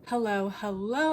Hello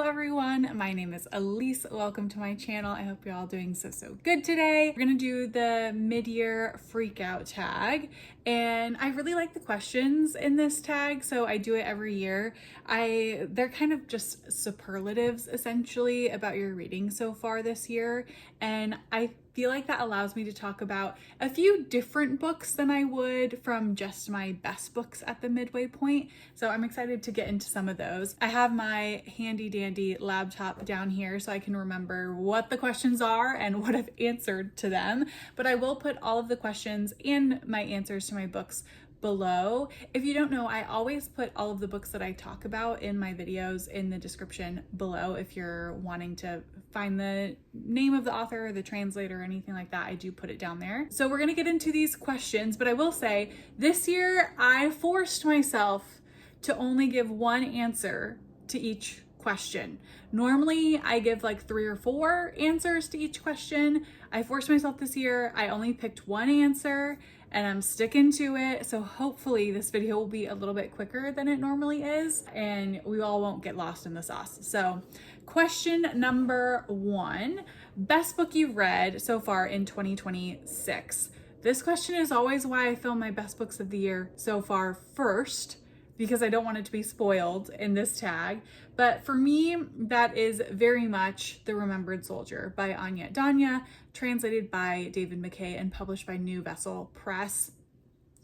everyone. My name is Elise. Welcome to my channel. I hope you're all doing so good today. We're gonna do the mid-year freakout tag, and I really like the questions in this tag, so I do it every year. They're kind of just superlatives essentially about your reading so far this year, and I feel like that allows me to talk about a few different books than I would from just my best books at the midway point. So I'm excited to get into some of those. I have my handy dandy laptop down here so I can remember what the questions are and what I've answered to them, but I will put all of the questions and my answers to my books below. If you don't know, I always put all of the books that I talk about in my videos in the description below. If you're wanting to find the name of the author or the translator or anything like that, I do put it down there. So we're gonna get into these questions, but I will say this year I forced myself to only give one answer to each question. Normally I give like 3 or 4 answers to each question. I forced myself this year. I only picked one answer and I'm sticking to it. So hopefully this video will be a little bit quicker than it normally is and we all won't get lost in the sauce. So question number 1, best book you've read so far in 2026. This question is always why I film my best books of the year so far first, because I don't want it to be spoiled in this tag. But for me, that is very much The Remembered Soldier by Anjet Daanje, translated by David McKay and published by New Vessel Press.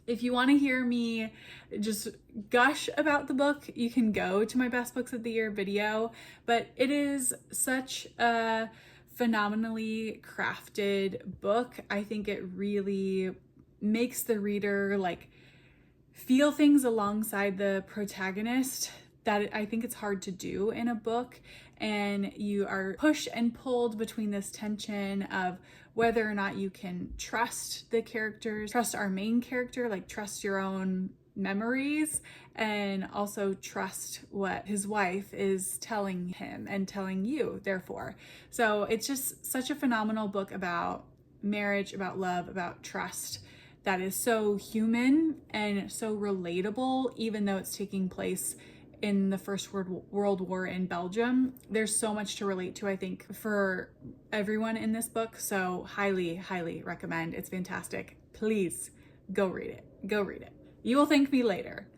If you want to hear me just gush about the book, you can go to my best books of the year video, but it is such a phenomenally crafted book. I think it really makes the reader feel things alongside the protagonist that I think it's hard to do in a book, and you are pushed and pulled between this tension of whether or not you can trust the characters, trust our main character, trust your own memories, and also trust what his wife is telling him and telling you, therefore. So it's just such a phenomenal book about marriage, about love, about trust, that is so human and so relatable, even though it's taking place in the First World War in Belgium. There's so much to relate to, I think, for everyone in this book. So highly recommend. It's fantastic. Please go read it. Go read it. You will thank me later.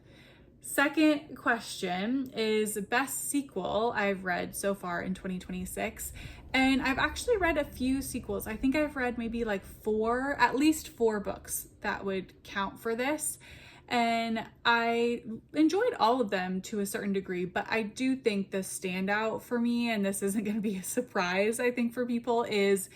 Second question is best sequel I've read so far in 2026. And I've actually read a few sequels. I think I've read maybe at least four books that would count for this. And I enjoyed all of them to a certain degree, but I do think the standout for me, and this isn't going to be a surprise, I think, for people, is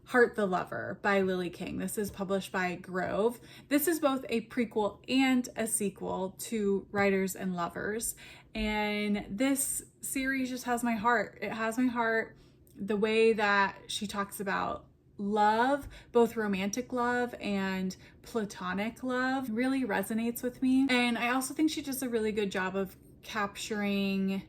Heart the Lover by Lily King. This is published by Grove. This is both a prequel and a sequel to Writers and Lovers. And this series just has my heart. It has my heart. The way that she talks about love, both romantic love and platonic love, really resonates with me. And I also think she does a really good job of capturing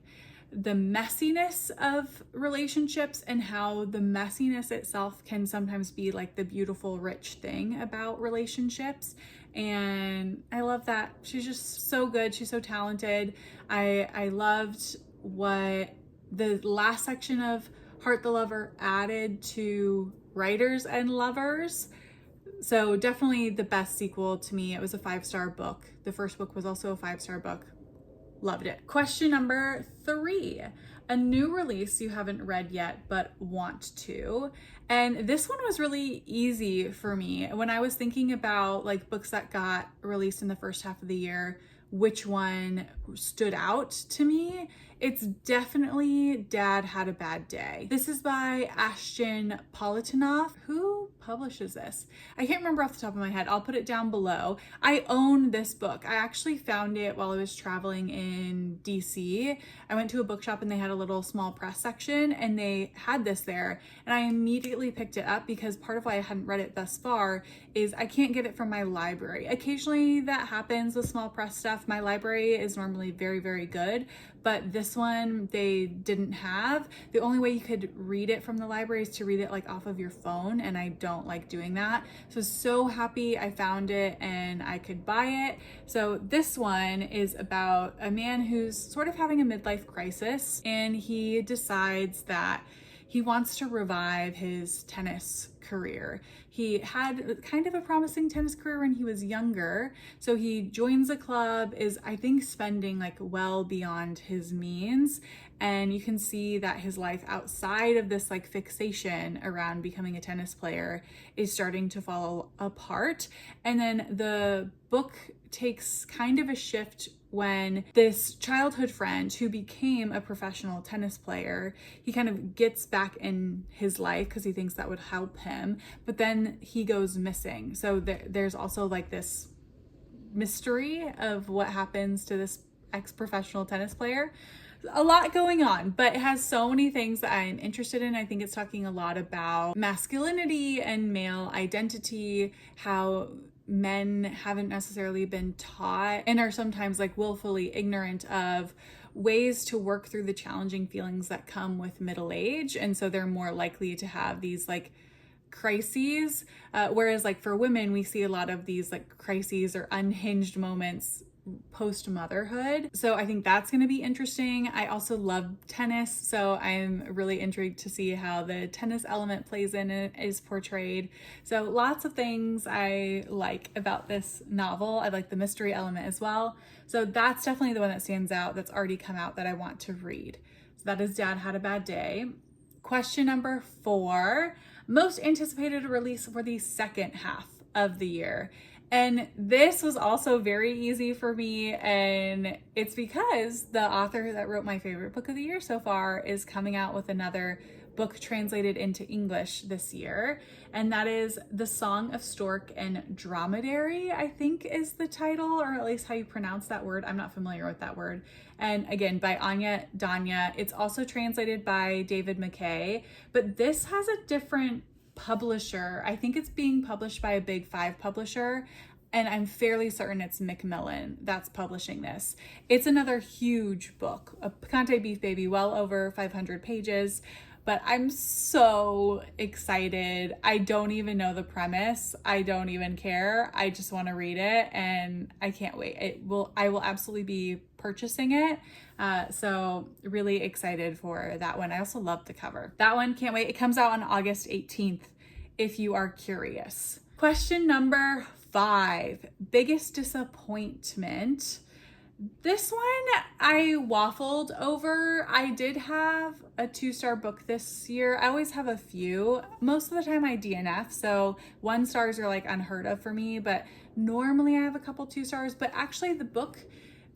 the messiness of relationships and how the messiness itself can sometimes be the beautiful, rich thing about relationships. And I love that. She's just so good. She's so talented. I loved what the last section of Heart the Lover added to Writers and Lovers. So definitely the best sequel to me. It was a 5-star book. The first book was also a 5-star book. Loved it. Question number 3, a new release you haven't read yet but want to. And this one was really easy for me. When I was thinking about books that got released in the first half of the year, which one stood out to me, it's definitely Dad Had a Bad Day. This is by Ashton Politanoff. Who publishes this? I can't remember off the top of my head. I'll put it down below. I own this book. I actually found it while I was traveling in DC. I went to a bookshop and they had a little small press section and they had this there, and I immediately picked it up because part of why I hadn't read it thus far is I can't get it from my library. Occasionally that happens with small press stuff. My library is normally very good, but this one they didn't have. The only way you could read it from the library is to read it like off of your phone, and I don't like doing that. So happy I found it and I could buy it. So this one is about a man who's sort of having a midlife crisis, and he decides that he wants to revive his tennis career. He had kind of a promising tennis career when he was younger. So he joins a club, is I think spending like well beyond his means. And you can see that his life outside of this like fixation around becoming a tennis player is starting to fall apart. And then the book takes kind of a shift when this childhood friend who became a professional tennis player, he kind of gets back in his life because he thinks that would help him, but then he goes missing. So there's also like this mystery of what happens to this ex-professional tennis player. A lot going on, but it has so many things that I'm interested in. I think it's talking a lot about masculinity and male identity, how men haven't necessarily been taught and are sometimes like willfully ignorant of ways to work through the challenging feelings that come with middle age. And so they're more likely to have these like crises. Whereas like for women, we see a lot of these like crises or unhinged moments post motherhood. So I think that's going to be interesting. I also love tennis, so I'm really intrigued to see how the tennis element plays in it, is portrayed. So lots of things I like about this novel. I like the mystery element as well. So that's definitely the one that stands out, that's already come out, that I want to read. So that is Dad Had a Bad Day. Question number 4, most anticipated release for the second half of the year. And this was also very easy for me, and it's because the author that wrote my favorite book of the year so far is coming out with another book translated into English this year, and that is The Song of Stork and Dromedary, I think is the title, or at least how you pronounce that word. I'm not familiar with that word. And again, by Anjet, Daanje. It's also translated by David McKay, but this has a different publisher. I think it's being published by a big 5 publisher, and I'm fairly certain it's Macmillan that's publishing this. It's another huge book, a Picante Beef Baby, well over 500 pages, but I'm so excited. I don't even know the premise. I don't even care. I just want to read it, and I can't wait. I will absolutely be purchasing it. So really excited for that one. I also love the cover. That one, can't wait. It comes out on August 18th if you are curious. Question number 5, biggest disappointment. This one I waffled over. I did have a 2-star book this year. I always have a few. Most of the time I DNF, so 1 stars are like unheard of for me, but normally I have a couple 2 stars. But actually the book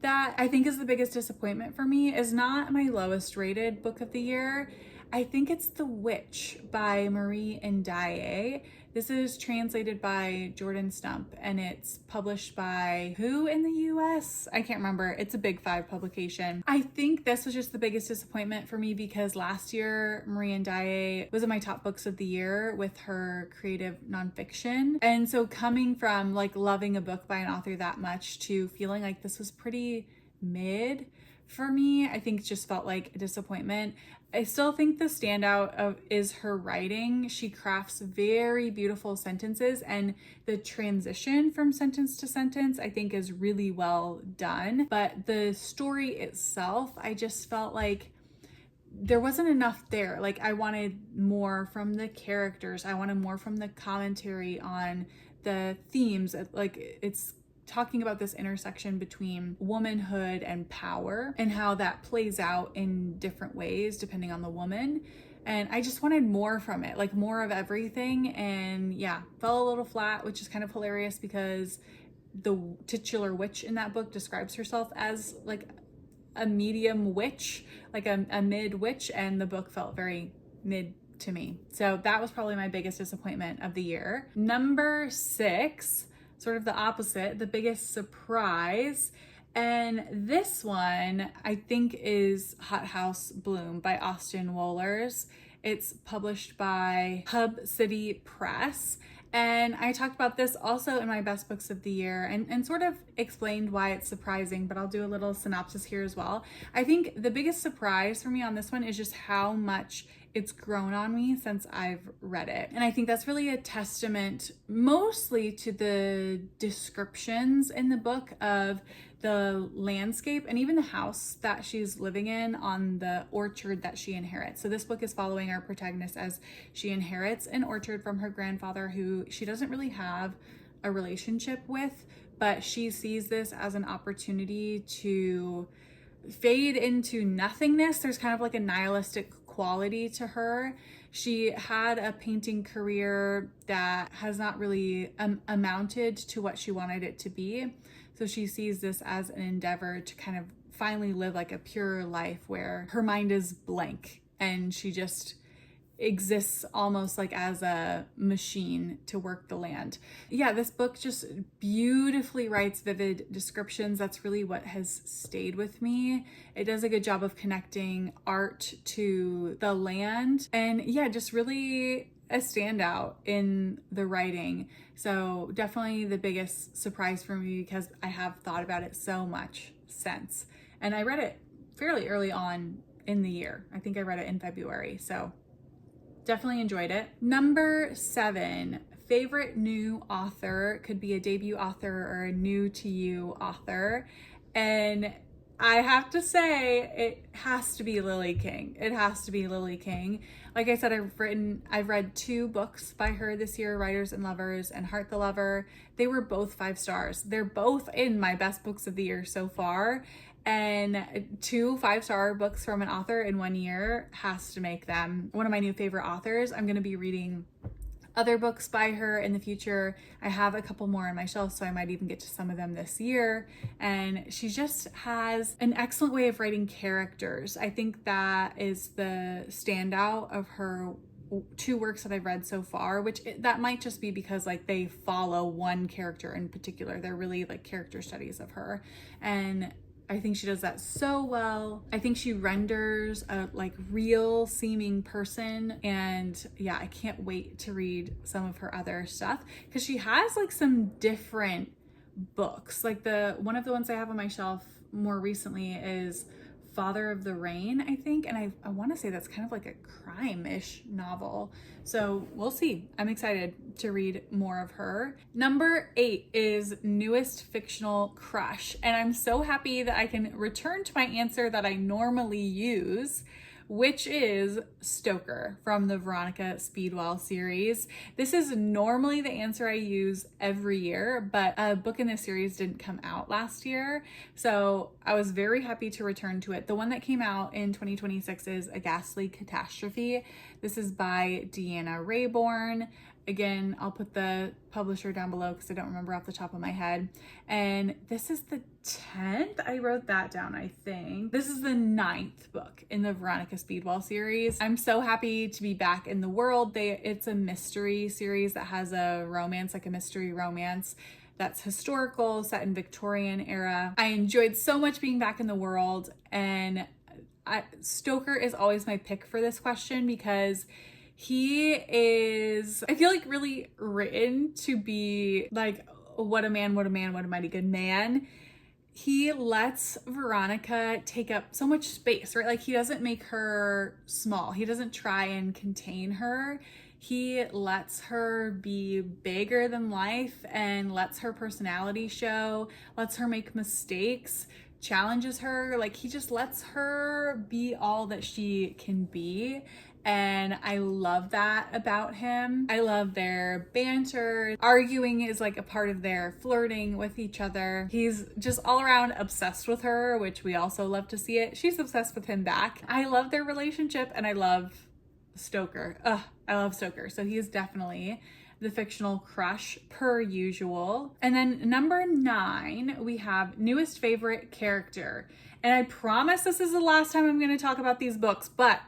that I think is the biggest disappointment for me is not my lowest rated book of the year. I think it's The Witch by NDiaye. This is translated by Jordan Stump, and it's published by who in the US? I can't remember. It's a big 5 publication. I think this was just the biggest disappointment for me because last year NDiaye was in my top books of the year with her creative nonfiction. And so coming from like loving a book by an author that much to feeling like this was pretty mid for me, I think just felt like a disappointment. I still think the standout is her writing. She crafts very beautiful sentences, and the transition from sentence to sentence I think is really well done. But the story itself, I just felt like there wasn't enough there. Like I wanted more from the characters. I wanted more from the commentary on the themes. Like it's talking about this intersection between womanhood and power and how that plays out in different ways depending on the woman. And I just wanted more from it, like more of everything. And yeah, fell a little flat, which is kind of hilarious because the titular witch in that book describes herself as like a medium witch, like a mid witch, and the book felt very mid to me. So that was probably my biggest disappointment of the year. Number 6, sort of the opposite, the biggest surprise. And this one I think is Hothouse Bloom by Austyn Wohlers. It's published by Hub City Press. And I talked about this also in my best books of the year and sort of explained why it's surprising, but I'll do a little synopsis here as well. I think the biggest surprise for me on this one is just how much it's grown on me since I've read it. And I think that's really a testament mostly to the descriptions in the book of the landscape and even the house that she's living in on the orchard that she inherits. So this book is following our protagonist as she inherits an orchard from her grandfather, who she doesn't really have a relationship with, but she sees this as an opportunity to fade into nothingness. There's kind of like a nihilistic quality to her. She had a painting career that has not really amounted to what she wanted it to be. So she sees this as an endeavor to kind of finally live like a pure life where her mind is blank and she just exists almost like as a machine to work the land. Yeah, this book just beautifully writes vivid descriptions. That's really what has stayed with me. It does a good job of connecting art to the land, and yeah, just really a standout in the writing. So definitely the biggest surprise for me, because I have thought about it so much since. And I read it fairly early on in the year. I think I read it in February. So definitely enjoyed it. Number 7, favorite new author. Could be a debut author or a new to you author. And I have to say, it has to be Lily King. It has to be Lily King. Like I said, I've read 2 books by her this year, Writers and Lovers and Heart the Lover. They were both 5 stars. They're both in my best books of the year so far. And 2 5-star books from an author in 1 year has to make them one of my new favorite authors. I'm going to be reading other books by her in the future. I have a couple more on my shelf, so I might even get to some of them this year. And she just has an excellent way of writing characters. I think that is the standout of her 2 works that I've read so far, which that might just be because like they follow one character in particular. They're really like character studies of her. And I think she does that so well. I think she renders a like real seeming person. And yeah, I can't wait to read some of her other stuff, because she has like some different books. Like one of the ones I have on my shelf more recently is Father of the Rain, I think. And I want to say that's kind of like a crime-ish novel. So we'll see. I'm excited to read more of her. Number 8 is newest fictional crush. And I'm so happy that I can return to my answer that I normally use, which is Stoker from the Veronica Speedwell series. This is normally the answer I use every year, but a book in this series didn't come out last year, so I was very happy to return to it. The one that came out in 2026 is A Ghastly Catastrophe. This is by Deanna Raybourn. Again, I'll put the publisher down below because I don't remember off the top of my head. And this is the 10th. I wrote that down, I think. This is the 9th book in the Veronica Speedwell series. I'm so happy to be back in the world. It's a mystery series that has a romance, like a mystery romance that's historical, set in Victorian era. I enjoyed so much being back in the world, and Stoker is always my pick for this question because he is, I feel like, really written to be like, what a man, what a man, what a mighty good man. He lets Veronica take up so much space, right? Like, he doesn't make her small. He doesn't try and contain her. He lets her be bigger than life and lets her personality show, lets her make mistakes, challenges her. Like, he just lets her be all that she can be. And I love that about him. I love their banter. Arguing is like a part of their flirting with each other. He's just all around obsessed with her, which we also love to see it. She's obsessed with him back. I love their relationship, and I love Stoker. I love Stoker. So he is definitely the fictional crush per usual. And then number 9, we have newest favorite character. And I promise this is the last time I'm going to talk about these books, but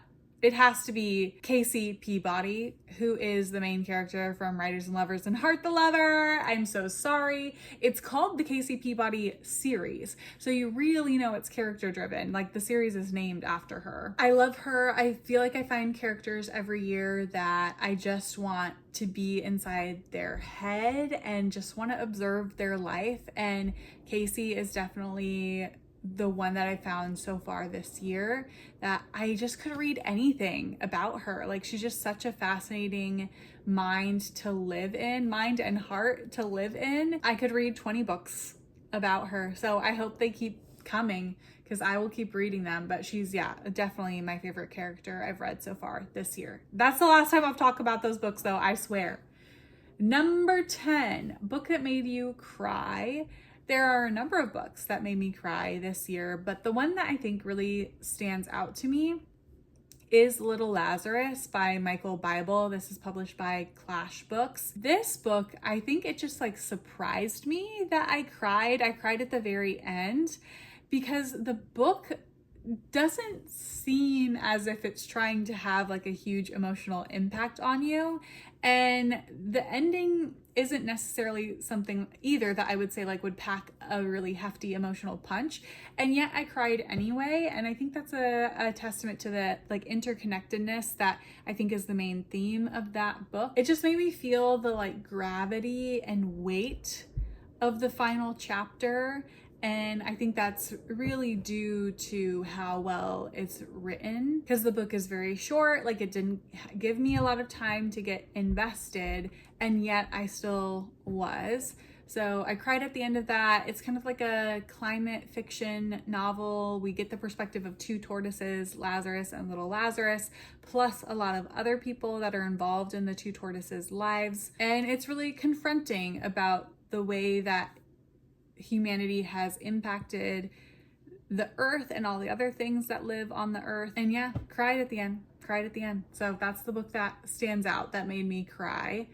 it has to be Casey Peabody, who is the main character from Writers and Lovers and Heart the Lover. I'm so sorry. It's called the Casey Peabody series, so you really know it's character driven. Like, the series is named after her. I love her. I feel like I find characters every year that I just want to be inside their head and just want to observe their life, and Casey is definitely the one that I found so far this year that I just could read anything about her. Like, she's just such a fascinating mind to live in, mind and heart to live in. I could read 20 books about her. So I hope they keep coming because I will keep reading them. But she's, yeah, definitely my favorite character I've read so far this year. That's the last time I've talked about those books though, I swear. Number 10, book that made you cry. There are a number of books that made me cry this year, but the one that I think really stands out to me is Little Lazarus by Michael Bible. This is published by Clash Books. This book, I think it just like surprised me that I cried. I cried at the very end because the book doesn't seem as if it's trying to have like a huge emotional impact on you. And the ending isn't necessarily something either that I would say like would pack a really hefty emotional punch. And yet I cried anyway. And I think that's a testament to the like interconnectedness that I think is the main theme of that book. It just made me feel the like gravity and weight of the final chapter. And I think that's really due to how well it's written, because the book is very short. Like, it didn't give me a lot of time to get invested, and yet I still was. So I cried at the end of that. It's kind of like a climate fiction novel. We get the perspective of two tortoises, Lazarus and Little Lazarus, plus a lot of other people that are involved in the two tortoises' lives. And it's really confronting about the way that humanity has impacted the earth and all the other things that live on the earth. And yeah, cried at the end. So that's the book that stands out that made me cry.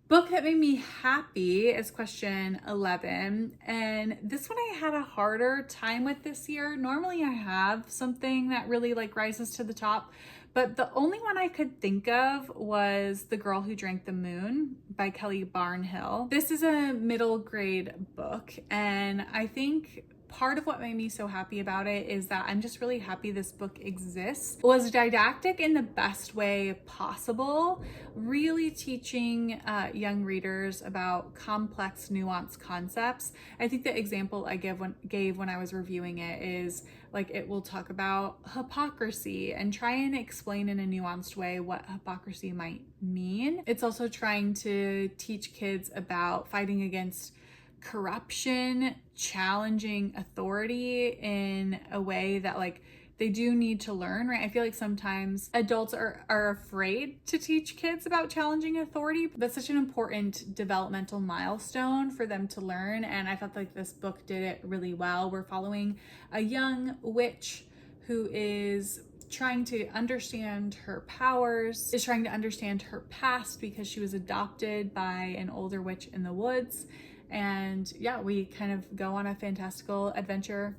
Book that made me happy is question 11. And this one I had a harder time with this year. Normally I have something that really like rises to the top, but the only one I could think of was The Girl Who Drank the Moon by Kelly Barnhill. This is a middle grade book, and I think part of what made me so happy about it is that I'm just really happy this book exists. It was didactic in the best way possible, really teaching young readers about complex, nuanced concepts. I think the example I gave when I was reviewing it is like, it will talk about hypocrisy and try and explain in a nuanced way what hypocrisy might mean. It's also trying to teach kids about fighting against corruption, challenging authority in a way that like they do need to learn, right? I feel like sometimes adults are afraid to teach kids about challenging authority. That's such an important developmental milestone for them to learn. And I felt like this book did it really well. We're following a young witch who is trying to understand her powers, is trying to understand her past because she was adopted by an older witch in the woods. And yeah, we kind of go on a fantastical adventure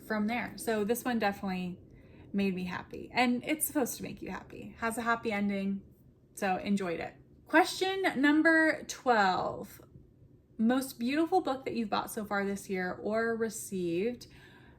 from there. So this one definitely made me happy. And it's supposed to make you happy. Has a happy ending. So enjoyed it. Question number 12. Most beautiful book that you've bought so far this year or received.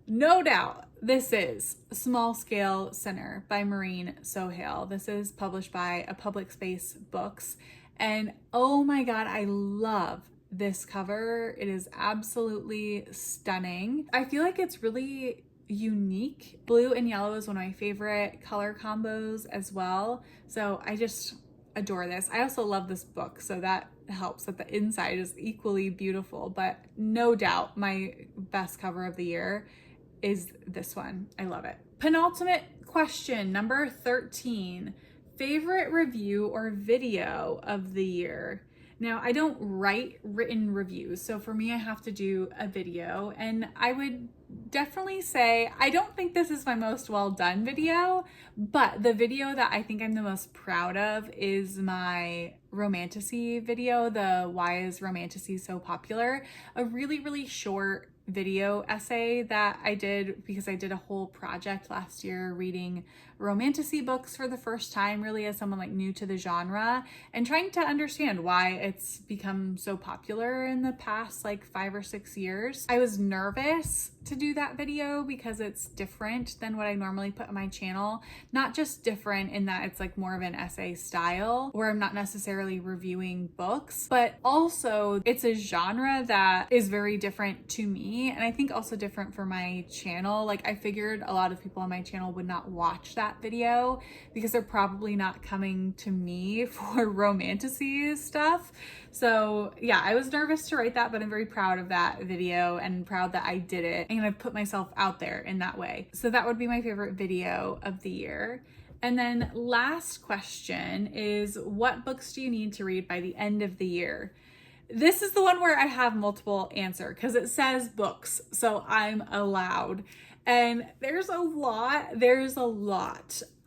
No doubt this is Small Scale Sinner by Maureen Sohail. This is published by A Public Space Books. And oh my God, I love this cover. It is absolutely stunning. I feel like it's really unique. Blue and yellow is one of my favorite color combos as well. So I just adore this. I also love this book, so that helps that the inside is equally beautiful, but no doubt my best cover of the year is this one. I love it. Penultimate question, number 13. Favorite review or video of the year? Now, I don't write written reviews, so for me, I have to do a video, and I would definitely say, I don't think this is my most well done video, but the video that I think I'm the most proud of is my romantasy video, the Why is Romantasy So Popular? A really, really short video essay that I did because I did a whole project last year reading romantasy books for the first time, really as someone like new to the genre, and trying to understand why it's become so popular in the past like 5 or 6 years. I was nervous to do that video because it's different than what I normally put on my channel. Not just different in that it's like more of an essay style where I'm not necessarily reviewing books, but also it's a genre that is very different to me, and I think also different for my channel. Like I figured a lot of people on my channel would not watch that video because they're probably not coming to me for romantasy stuff. So yeah, I was nervous to write that, but I'm very proud of that video and proud that I did it and I put myself out there in that way. So that would be my favorite video of the year. And then last question is, what books do you need to read by the end of the year? This is the one where I have multiple answer because it says books, so I'm allowed. And there's a lot.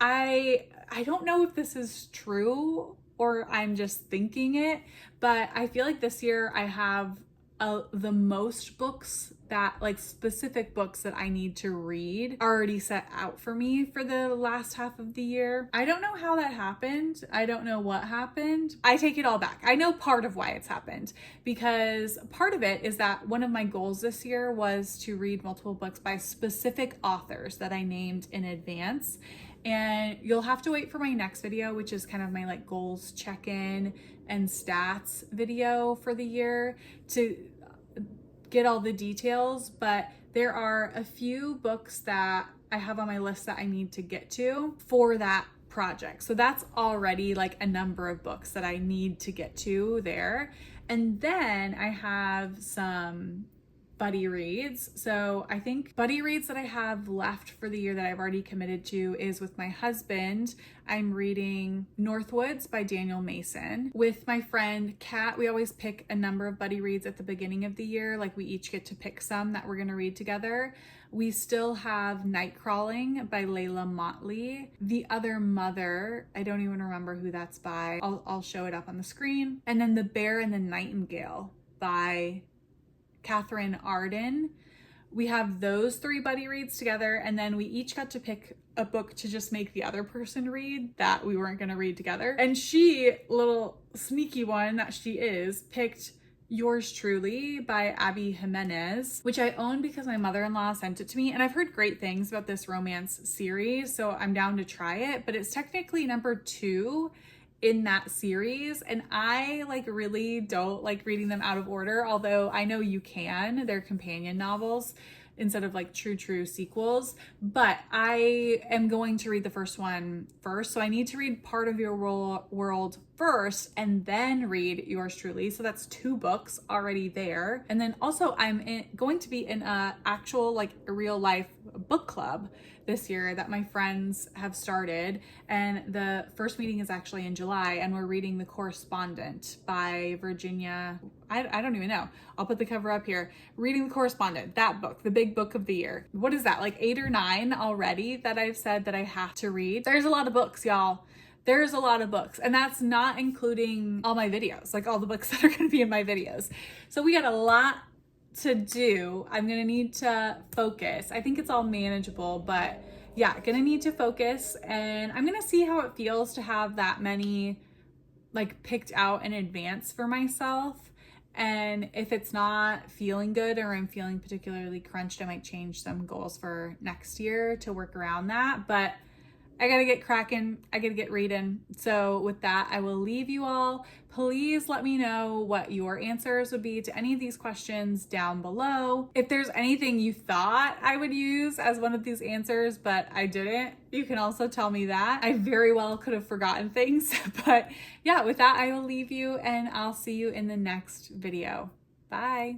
I don't know if this is true or I'm just thinking it, but I feel like this year I have the most books that like specific books that I need to read already set out for me for the last half of the year. I don't know how that happened. I don't know what happened. I take it all back. I know part of why it's happened because part of it is that one of my goals this year was to read multiple books by specific authors that I named in advance. And you'll have to wait for my next video, which is kind of my like goals check-in and stats video for the year to get all the details. But there are a few books that I have on my list that I need to get to for that project. So that's already like a number of books that I need to get to there. And then I have some buddy reads. So I think buddy reads that I have left for the year that I've already committed to is with my husband. I'm reading Northwoods by Daniel Mason. With my friend Kat, we always pick a number of buddy reads at the beginning of the year. Like we each get to pick some that we're gonna read together. We still have Night Crawling by Layla Motley. The Other Mother, I don't even remember who that's by. I'll show it up on the screen. And then The Bear and the Nightingale by Catherine Arden. We have those 3 buddy reads together, and then we each got to pick a book to just make the other person read that we weren't going to read together. And she, little sneaky one that she is, picked Yours Truly by Abby Jimenez, which I own because my mother-in-law sent it to me, and I've heard great things about this romance series, so I'm down to try it. But it's technically number 2 in that series, and I like really don't like reading them out of order, although I know you can. They're companion novels instead of like true sequels, but I am going to read the first one first, so I need to read Part of Your World first and then read Yours Truly. So that's 2 books already there. And then also I'm going to be in a actual like a real life book club this year that my friends have started, and the first meeting is actually in July, and we're reading The Correspondent by Virginia. I don't even know. I'll put the cover up here. Reading The Correspondent, that book, the big book of the year. What is that, like 8 or 9 already that I've said that I have to read? There's a lot of books, y'all. There's a lot of books, and that's not including all my videos, like all the books that are gonna be in my videos. So we got a lot to do. I'm gonna need to focus. I think it's all manageable, but yeah, gonna need to focus, and I'm gonna see how it feels to have that many like picked out in advance for myself. And if it's not feeling good or I'm feeling particularly crunched, I might change some goals for next year to work around that. But I gotta get cracking. I gotta get reading. So with that, I will leave you all. Please let me know what your answers would be to any of these questions down below. If there's anything you thought I would use as one of these answers, but I didn't, you can also tell me that. I very well could have forgotten things. But yeah, with that, I will leave you, and I'll see you in the next video. Bye.